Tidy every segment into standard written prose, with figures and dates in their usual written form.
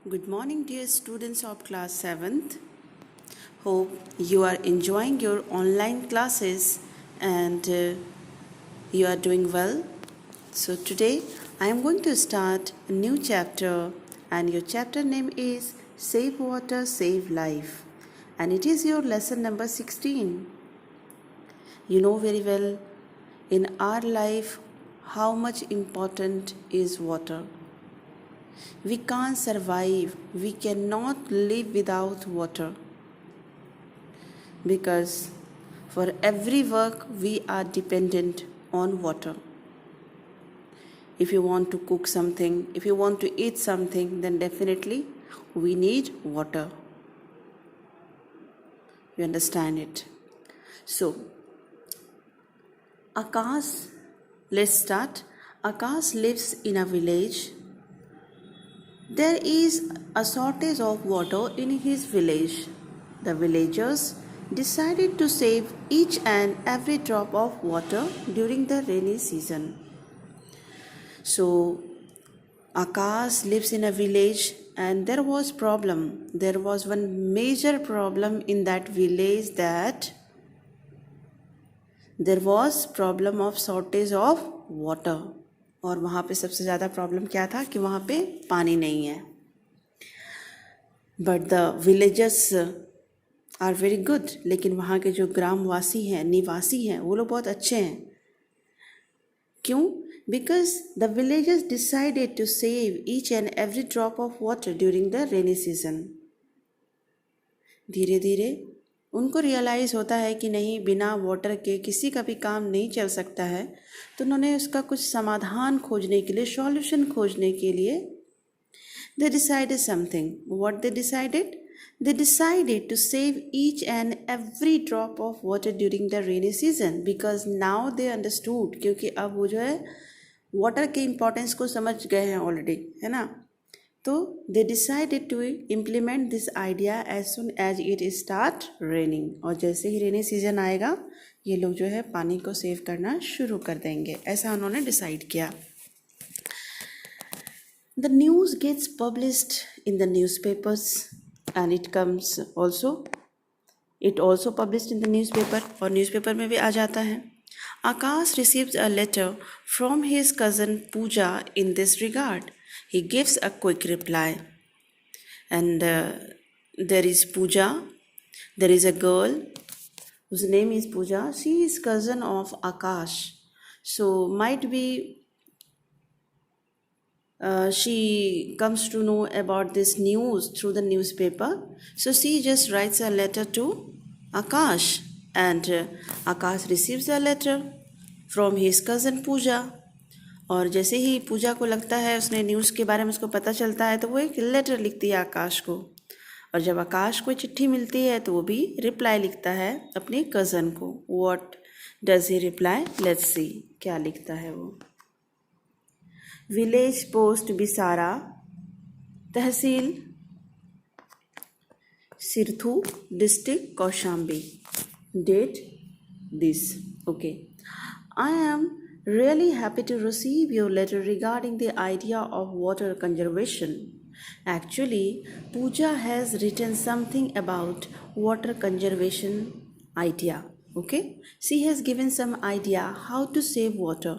Good morning, dear students of class 7th. Hope you are enjoying your online classes and you are doing well. So, today I am going to start a new chapter, and your chapter name is Save Water, Save Life, and it is your lesson number 16. You know very well in our life how much important is water. We can't survive, we cannot live without water, because for every work we are dependent on water. If you want to cook something, if you want to eat something, then definitely we need water. You understand it? So, Akash, let's start. Akash lives in a village. There is a shortage of water in his village. The villagers decided to save each and every drop of water during the rainy season. So, Akash lives in a village and there was problem. There was one major problem in that village, that there was problem of shortage of water. और वहाँ पे सबसे ज़्यादा problem क्या था कि वहाँ पे पानी नहीं है. But the villagers are very good. लेकिन वहाँ के जो ग्रामवासी हैं, निवासी हैं, वो लोग बहुत अच्छे हैं. क्यों? Because the villagers decided to save each and every drop of water during the rainy season. धीरे धीरे उनको रियलाइज़ होता है कि नहीं, बिना वाटर के किसी का भी काम नहीं चल सकता है. तो उन्होंने उसका कुछ समाधान खोजने के लिए, सॉल्यूशन खोजने के लिए they decided something. What they decided? They decided to save each and every drop of water during the rainy season, because now they understood. क्योंकि अब वो जो है वाटर के इम्पोर्टेंस को समझ गए हैं ऑलरेडी, है ना. तो they decided to implement this idea as soon as it start raining. और जैसे ही रेनी सीजन आएगा, ये लोग जो है पानी को सेव करना शुरू कर देंगे. ऐसा उन्होंने डिसाइड किया. The news gets published in the newspapers and it also published in the newspaper, और newspaper में भी आ जाता है. Akash receives a letter from his cousin Pooja in this regard. He gives a quick reply, and there is Pooja. There is a girl whose name is Pooja. She is cousin of Akash, so might be she comes to know about this news through the newspaper. So she just writes a letter to Akash, and Akash receives a letter from his cousin Pooja. और जैसे ही पूजा को लगता है, उसने news के बारे में उसको पता चलता है, तो वो एक लेटर लिखती है आकाश को. और जब आकाश को चिट्ठी मिलती है तो वो भी रिप्लाई लिखता है अपने कज़न को. What does he reply? Let's see क्या लिखता है वो. Village post Bisara, tehsil Sirathu, district Kaushambi. Date this. Okay. I am really happy to receive your letter regarding the idea of water conservation. Actually, Pooja has written something about water conservation idea. Okay, she has given some idea how to save water,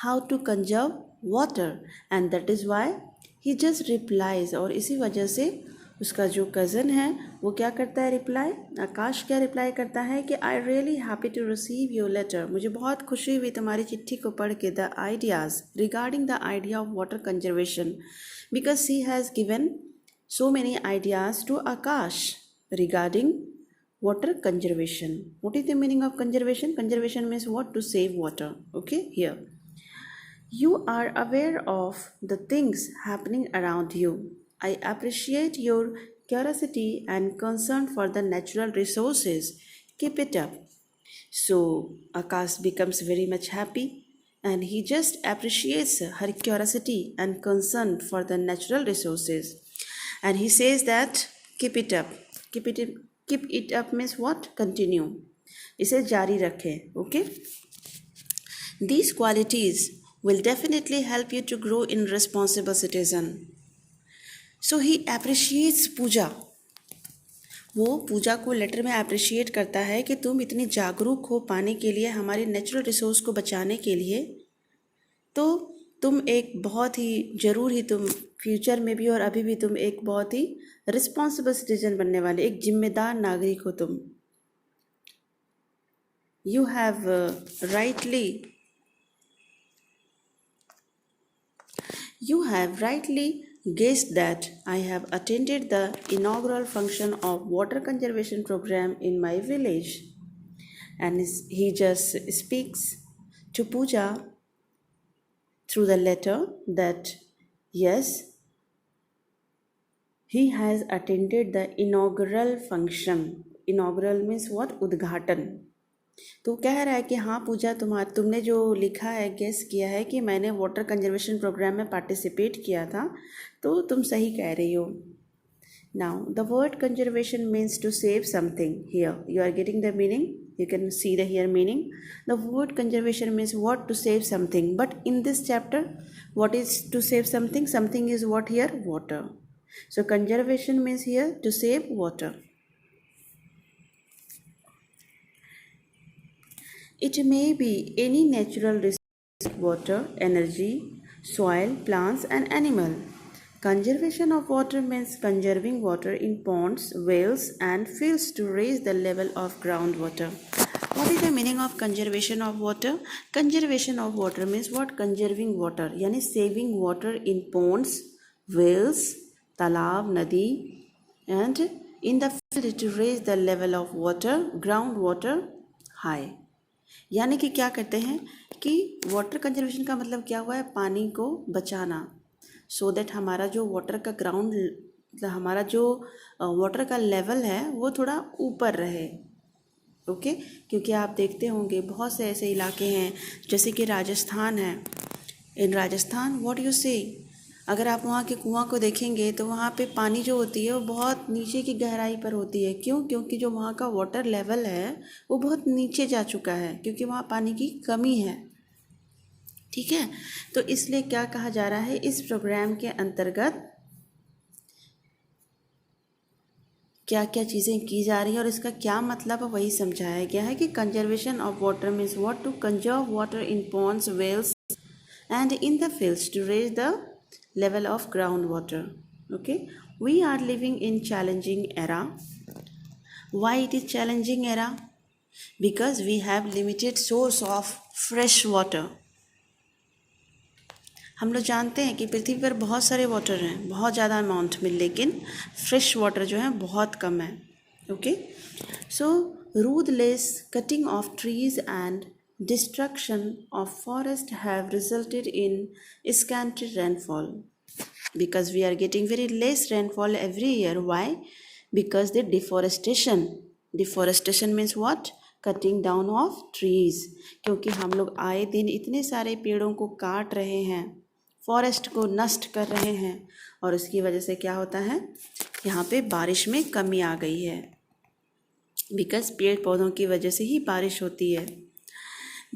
how to conserve water, and that is why he just replies. और इसी वजह से उसका जो cousin है वो क्या करता है रिप्लाई. आकाश क्या रिप्लाई करता है कि I really happy to receive your letter. मुझे बहुत खुशी हुई तुम्हारी चिट्ठी को पढ़ के. The ideas regarding the idea of water conservation, because she has given so many ideas to Akash regarding water conservation. What is the meaning of conservation? Conservation means what? To save water. Okay, here. You are aware of the things happening around you. I appreciate your curiosity and concern for the natural resources. Keep it up. So Akash becomes very much happy, and he just appreciates her curiosity and concern for the natural resources. And he says that keep it up. Keep it up means what? Continue. इसे जारी रखें. Okay. These qualities will definitely help you to grow in responsible citizen. So he appreciates Pooja. वो पूजा को letter में appreciate करता है कि तुम इतनी जागरूक हो पानी के लिए, हमारे नेचुरल रिसोर्स को बचाने के लिए, तो तुम एक बहुत ही ज़रूर ही तुम फ्यूचर में भी और अभी भी तुम एक बहुत ही रिस्पॉन्सिबल सिटीजन बनने वाले, एक जिम्मेदार नागरिक हो तुम। You have rightly guessed that I have attended the inaugural function of water conservation program in my village. And he just speaks to Pooja through the letter that yes, he has attended the inaugural function. Inaugural means what? उद्घाटन। तो कह रहा है कि हाँ पूजा, तुमने जो लिखा है, गेस किया है कि मैंने वाटर कंजर्वेशन प्रोग्राम में पार्टिसिपेट किया था, तो तुम सही कह रही हो। Now the word conservation means to save something. Here you are getting the meaning, you can see the here meaning. The word conservation means what? To save something. But in this chapter, what is to save something? Something is what here? Water. So conservation means here to save water. It may be any natural resource like water, energy, soil, plants and animal. Conservation of water means conserving water in ponds, wells and fields to raise the level of groundwater. What is the meaning of conservation of water? Conservation of water means what? Conserving water, यानी saving water in ponds, wells, तालाब, नदी and in the field to raise the level of water, groundwater high. यानी कि क्या करते हैं कि water conservation का मतलब क्या हुआ है? पानी को बचाना, सो दैट हमारा जो वाटर का हमारा जो वाटर का लेवल है वो थोड़ा ऊपर रहे। ओके क्योंकि आप देखते होंगे बहुत से ऐसे इलाके हैं जैसे कि राजस्थान है। इन राजस्थान व्हाट यू से, अगर आप वहाँ के कुआं को देखेंगे तो वहाँ पे पानी जो होती है वो बहुत नीचे की गहराई पर होती है। क्यों? क्योंकि जो वहाँ का वाटर लेवल है वो बहुत नीचे जा चुका है, क्योंकि वहाँ पानी की कमी है। ठीक है, तो इसलिए क्या कहा जा रहा है, इस प्रोग्राम के अंतर्गत क्या क्या चीज़ें की जा रही हैं और इसका क्या मतलब है वही समझाया गया है कि conservation of water means what? To conserve water in ponds, wells and in the fields to raise the level of groundwater. Okay, we are living in challenging era. Why it is challenging era? Because we have limited source of fresh water. हम लोग जानते हैं कि पृथ्वी पर बहुत सारे water हैं, बहुत ज़्यादा अमाउंट में, लेकिन फ्रेश वाटर जो है बहुत कम है। Okay, so ruthless cutting of trees and destruction of forest have resulted in scanty rainfall, because we are getting very less rainfall every year. Why? Because the deforestation means what? Cutting down of trees. क्योंकि हम लोग आए दिन इतने सारे पेड़ों को काट रहे हैं, फॉरेस्ट को नष्ट कर रहे हैं, और उसकी वजह से क्या होता है, यहाँ पे बारिश में कमी आ गई है, बिकॉज पेड़ पौधों की वजह से ही बारिश होती है।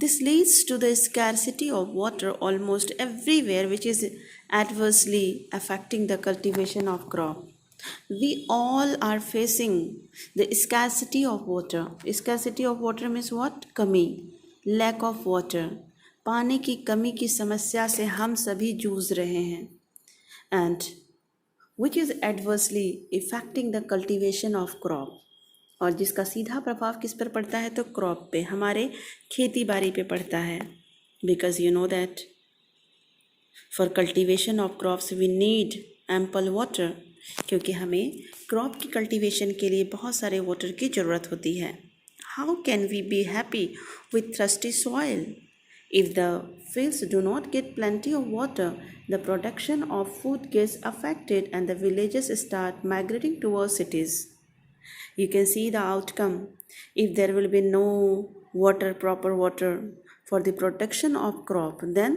This leads to the scarcity of water almost everywhere, which is adversely affecting the cultivation of crop. We all are facing the scarcity of water. Scarcity of water means what? कमी, lack of water. पानी की कमी की समस्या से हम सभी जूझ रहे हैं, and which is adversely affecting the cultivation of crop. और जिसका सीधा प्रभाव किस पर पड़ता है? तो क्रॉप पे, हमारे खेती बाड़ी पे पड़ता है। Because you know that for cultivation of crops we need ample water, क्योंकि हमें क्रॉप की कल्टीवेशन के लिए बहुत सारे वाटर की ज़रूरत होती है। How can we be happy with thirsty soil? If the fields do not get plenty of water, the production of food gets affected and the villages start migrating towards cities. You can see the outcome. If there will be no water, proper water for the protection of crop, then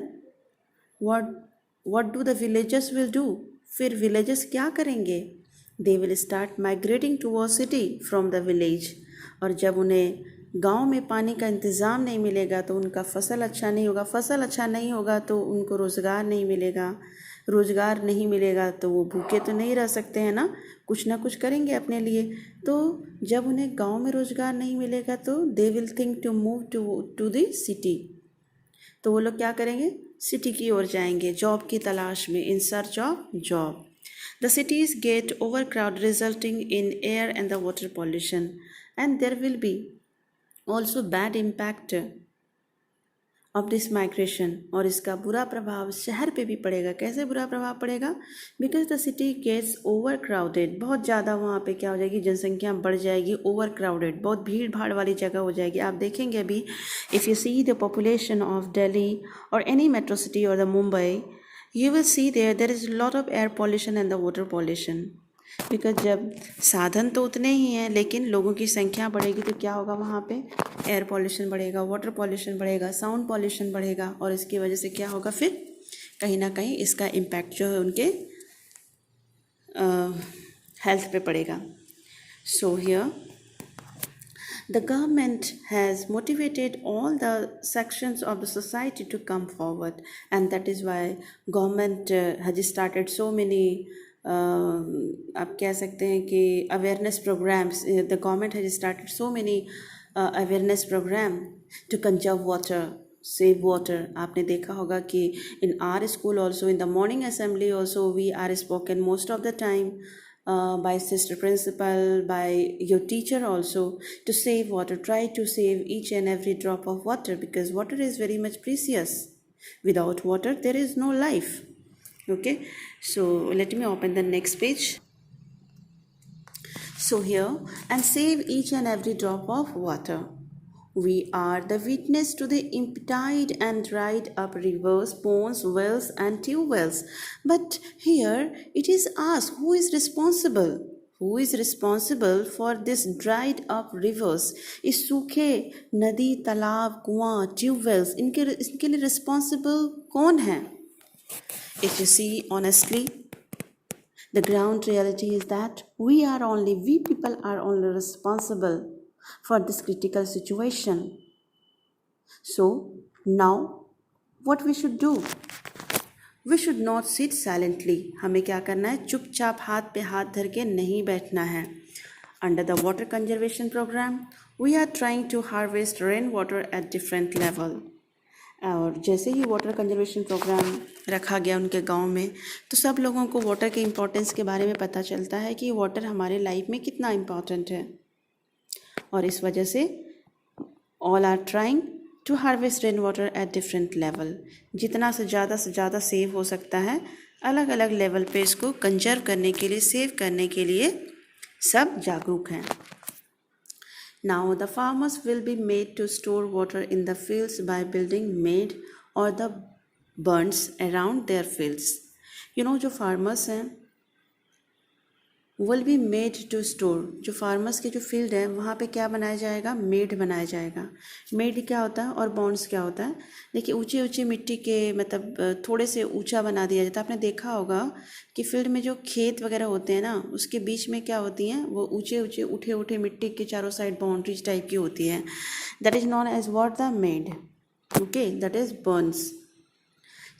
what do the villagers will do? फिर villages क्या करेंगे? They will start migrating towards city from the village. और जब उन्हें गांव में पानी का इंतज़ाम नहीं मिलेगा तो उनका फसल अच्छा नहीं होगा, फसल अच्छा नहीं होगा तो उनको रोज़गार नहीं मिलेगा, रोज़गार नहीं मिलेगा तो वो भूखे तो नहीं रह सकते हैं ना, कुछ ना कुछ करेंगे अपने लिए। तो जब उन्हें गांव में रोज़गार नहीं मिलेगा तो they will think to move to the city. तो वो लोग क्या करेंगे, सिटी की ओर जाएंगे जॉब की तलाश में, in search of job. The cities get overcrowded resulting in air and the water pollution, and there will be also bad impact of this migration. और इसका बुरा प्रभाव शहर पे भी पड़ेगा। कैसे बुरा प्रभाव पड़ेगा? Because the city gets over crowded, बहुत ज़्यादा वहाँ पे क्या हो जाएगी, जनसंख्या बढ़ जाएगी, ओवर क्राउडेड, बहुत भीड़ भाड़ वाली जगह हो जाएगी। आप देखेंगे अभी if you see the population of Delhi और एनी मेट्रो सिटी और the Mumbai, you will see there is a lot of air pollution and the water pollution, because जब साधन तो उतने ही हैं लेकिन लोगों की संख्या बढ़ेगी तो क्या होगा, वहाँ पे एयर पॉल्यूशन बढ़ेगा, वाटर पॉल्यूशन बढ़ेगा, साउंड पॉल्यूशन बढ़ेगा, और इसकी वजह से क्या होगा, फिर कहीं ना कहीं इसका इम्पैक्ट जो है उनके हेल्थ पे पड़ेगा। So here the government has motivated all the sections of the society to come forward, and that is why government has started so many आप कह सकते हैं कि awareness programs. The government has started so many awareness program to conserve water, save water. आपने देखा होगा कि in our school also, in the morning assembly also, we are spoken most of the time by sister principal, by your teacher also, to save water. Try to save each and every drop of water, because water is very much precious. Without water there is no life. Okay, so let me open the next page. So here, and save each and every drop of water. We are the witness to the emptied and dried up rivers, ponds, wells and tube wells. But here it is asked, who is responsible? Who is responsible for this dried up rivers? इस सूखे नदी, तालाब, कुआं, tube wells, इनके लिए responsible कौन है? If you see honestly, the ground reality is that we people are only responsible for this critical situation. So now what we should do? We should not sit silently. हमें क्या करना है? चुपचाप हाथ पे हाथ धर के नहीं बैठना है। Under the water conservation program, we are trying to harvest rainwater at different level. और जैसे ही वाटर कंजर्वेशन प्रोग्राम रखा गया उनके गांव में, तो सब लोगों को वाटर के इम्पोर्टेंस के बारे में पता चलता है कि वाटर हमारे लाइफ में कितना इम्पोर्टेंट है। और इस वजह से all are trying to harvest rain water at different level. जितना से ज़्यादा सेव हो सकता है, अलग अलग लेवल पे इसको कंजर्व करने के लिए, सेव करने के लिए सब जागरूक हैं। Now the farmers will be made to store water in the fields by building made or the bunds around their fields. You know, जो farmers हैं will be made to store, जो फार्मर्स के जो फील्ड है वहाँ पे क्या बनाया जाएगा, मेड बनाया जाएगा। मेड क्या होता है और बॉन्ड्स क्या होता है? देखिए, ऊंची ऊंची मिट्टी के मतलब थोड़े से ऊंचा बना दिया जाता है। आपने देखा होगा कि फील्ड में जो खेत वगैरह होते हैं ना, उसके बीच में क्या होती हैं, वो ऊंचे ऊंचे उठे उठे मिट्टी के चारों साइड बाउंड्रीज टाइप की होती है। That is known as what, the made. Okay, that is burns.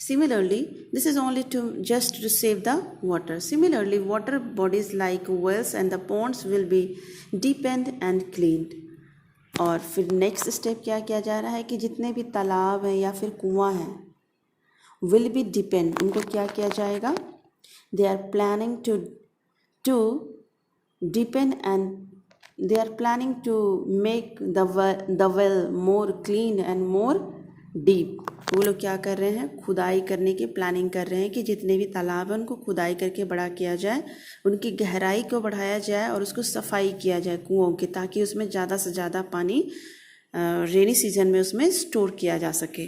Similarly, this is only just to save the water. Similarly, water bodies like wells and the ponds will be deepened and cleaned. और फिर next step क्या किया जा रहा है कि जितने भी तालाब हैं या फिर कुआं हैं will be deepened, उनको क्या किया जाएगा? They are planning to deepen and they are planning to make the well more clean and more deep. वो लोग क्या कर रहे हैं, खुदाई करने की प्लानिंग कर रहे हैं कि जितने भी तालाब हैं उनको खुदाई करके बड़ा किया जाए, उनकी गहराई को बढ़ाया जाए और उसको सफाई किया जाए कुओं की, ताकि उसमें ज़्यादा से ज़्यादा पानी रेनी सीजन में उसमें स्टोर किया जा सके।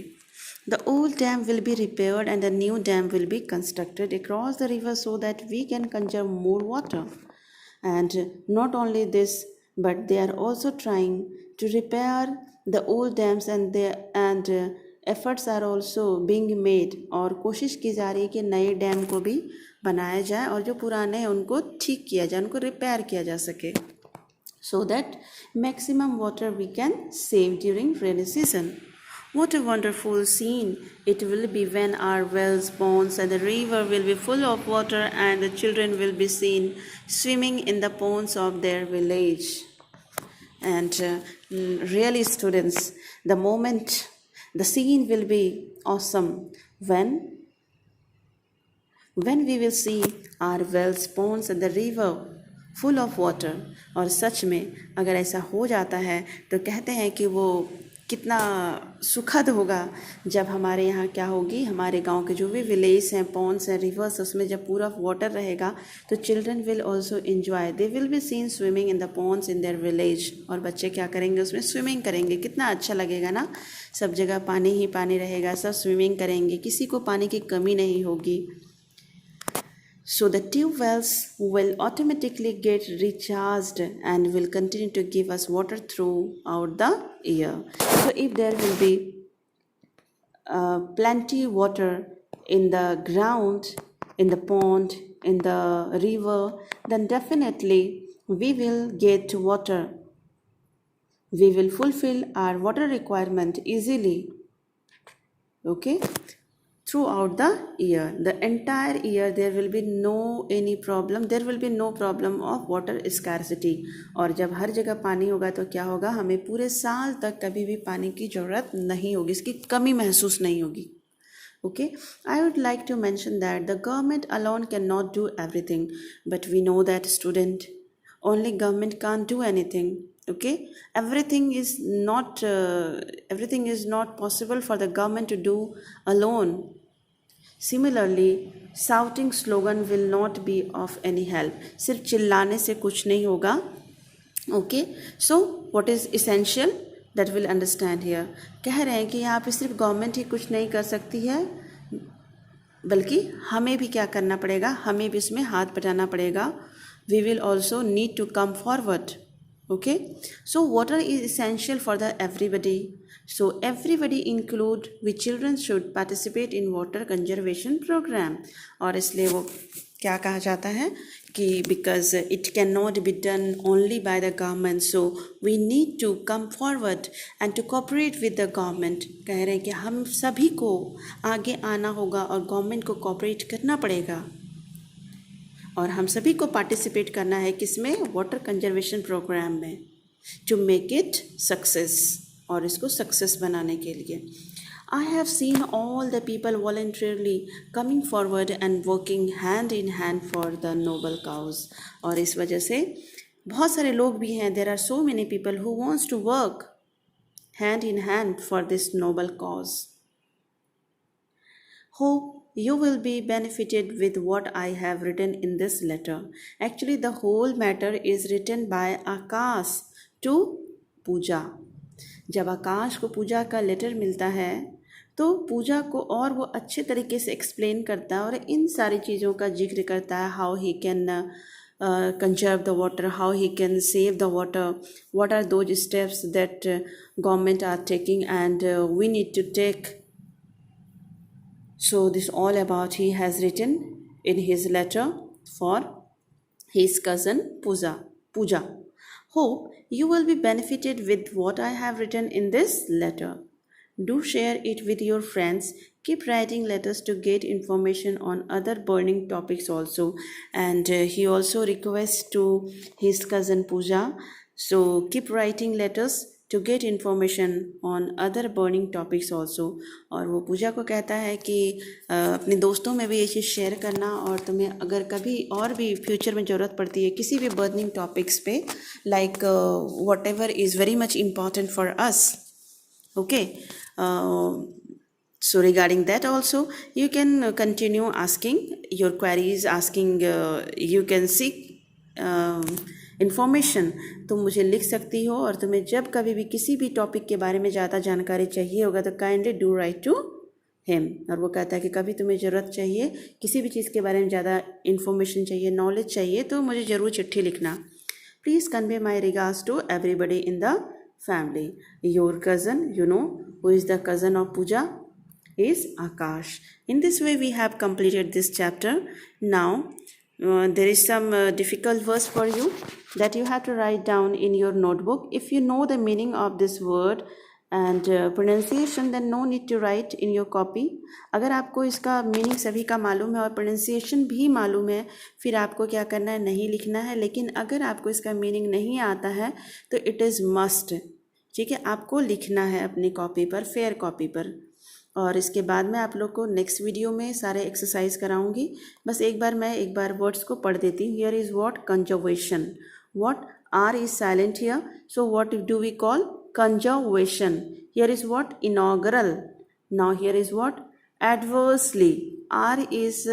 The old dam will be repaired and the new dam will be constructed across the river so that we can conserve more water. And not only this, but they are also trying to repair the old dams and efforts are also being made, और कोशिश की जा रही है कि नए dam को भी बनाया जाए और जो पुराने हैं उनको ठीक किया जाए, उनको रिपेयर किया जा सके, so that maximum water we can save during rainy season. What a wonderful scene it will be when our wells, ponds, and the river will be full of water and the children will be seen swimming in the ponds of their village. And really, students, the scene will be awesome when we will see our wells, ponds and the river full of water. और सच में अगर ऐसा हो जाता है तो कहते हैं कि वो कितना सुखद होगा जब हमारे यहाँ क्या होगी, हमारे गांव के जो भी विलेज हैं, पॉन्ड्स हैं, रिवर्स, उसमें जब पूरा वाटर रहेगा तो children will also enjoy, they will be seen swimming in the ponds in their village. और बच्चे क्या करेंगे, उसमें स्विमिंग करेंगे, कितना अच्छा लगेगा ना। सब जगह पानी ही पानी रहेगा, सब स्विमिंग करेंगे, किसी को पानी की कमी नहीं होगी। So the tube wells will automatically get recharged and will continue to give us water throughout the year. So if there will be plenty water in the ground, in the pond, in the river, then definitely we will get water. We will fulfill our water requirement easily. Okay? Throughout the year, the entire year, there will be there will be no problem of water scarcity. और जब हर जगह पानी होगा तो क्या होगा, हमें पूरे साल तक कभी भी पानी की ज़रूरत नहीं होगी, इसकी कमी महसूस नहीं होगी। Okay, I would like to mention that the government alone cannot do everything, but we know that student, only government can't do anything. Okay, everything is not possible for the government to do alone. Similarly, shouting slogan will not be of any help. सिर्फ चिल्लाने से कुछ नहीं होगा। Okay, so what is essential that will understand here? कह रहे हैं कि यहाँ पे सिर्फ गवर्नमेंट ही कुछ नहीं कर सकती है, बल्कि हमें भी क्या करना पड़ेगा, हमें भी इसमें हाथ बटाना पड़ेगा। We will also need to come forward. Okay, so water is essential for the everybody. So everybody include we children should participate in water conservation program. और इसलिए वो क्या कहा जाता है कि because it cannot be done only by the government, so we need to come forward and to cooperate with the government. कह रहे हैं कि हम सभी को आगे आना होगा और गवर्नमेंट को कोऑपरेट करना पड़ेगा और हम सभी को पार्टिसिपेट करना है किसमें, वाटर कंजर्वेशन प्रोग्राम में, टू मेक इट सक्सेस, और इसको सक्सेस बनाने के लिए। I have seen all the people voluntarily coming forward and working hand in hand for the noble cause. और इस वजह से बहुत सारे लोग भी हैं, there are so many people who wants to work hand in hand for this noble cause. Hope you will be benefited with what I have written in this letter. Actually, the whole matter is written by Akash to Pooja. जब आकाश को पूजा का letter मिलता है तो पूजा को और वो अच्छे तरीके से एक्सप्लेन करता है और इन सारी चीज़ों का जिक्र करता है, how he can conserve the water, how he can save the water, what are those steps that government are taking and we need to take. So this all about he has written in his letter for his cousin Pooja. Hope you will be benefited with what I have written in this letter. Do share it with your friends. Keep writing letters to get information on other burning topics also. And he also requests to his cousin Pooja. So keep writing letters to get information on other burning topics also. और वो पूजा को कहता है कि अपने दोस्तों में भी ये चीज़ शेयर करना और तुम्हें अगर कभी और भी फ्यूचर में ज़रूरत पड़ती है किसी भी बर्निंग टॉपिक्स पे, like what ever is very much important for us. Okay, so regarding that also you can continue asking your queries, you can seek information. तुम मुझे लिख सकती हो और तुम्हें जब कभी भी किसी भी टॉपिक के बारे में ज़्यादा जानकारी चाहिए होगा तो kindly do write to him. और वो कहता है कि कभी तुम्हें ज़रूरत चाहिए किसी भी चीज़ के बारे में ज़्यादा इन्फॉर्मेशन चाहिए, नॉलेज चाहिए तो मुझे ज़रूर चिट्ठी लिखना. Please convey my regards to everybody in the family. Your cousin, who is the cousin of Pooja, is Akash. In this way we have completed this chapter. Now there is some difficult verse for you that you have to write down in your notebook. If you know the meaning of this word, and pronunciation then no need to write in your copy. अगर आपको इसका meaning सभी का मालूम है और pronunciation भी मालूम है, फिर आपको क्या करना है, नहीं लिखना है। लेकिन अगर आपको इसका मीनिंग नहीं आता है तो इट इज़ मस्ट, ठीक है, आपको लिखना है अपनी कॉपी पर, फेयर कॉपी पर। और इसके बाद मैं आप लोग को नेक्स्ट वीडियो में सारे एक्सरसाइज कराऊंगी। बस एक बार वर्ड्स को पढ़ देती हूँ। Here is what, conservation. What, R is silent here, so what do we call, conservation. Here is what, inaugural. Now here is what, adversely. R is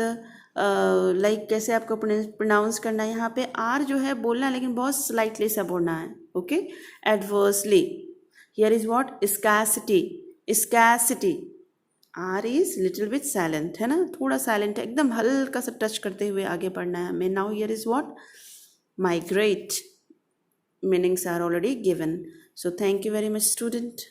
like कैसे आपको प्रोनाउंस करना है, यहाँ पे आर जो है बोलना है लेकिन बहुत स्लाइटली सा बोलना है, okay, adversely. Here is what, scarcity, scarcity. R is little bit silent, है ना, थोड़ा साइलेंट है, एकदम हल्का सा टच करते हुए आगे पढ़ना है हमें। Now here is what, migrate. Meanings are already given. So thank you very much, student.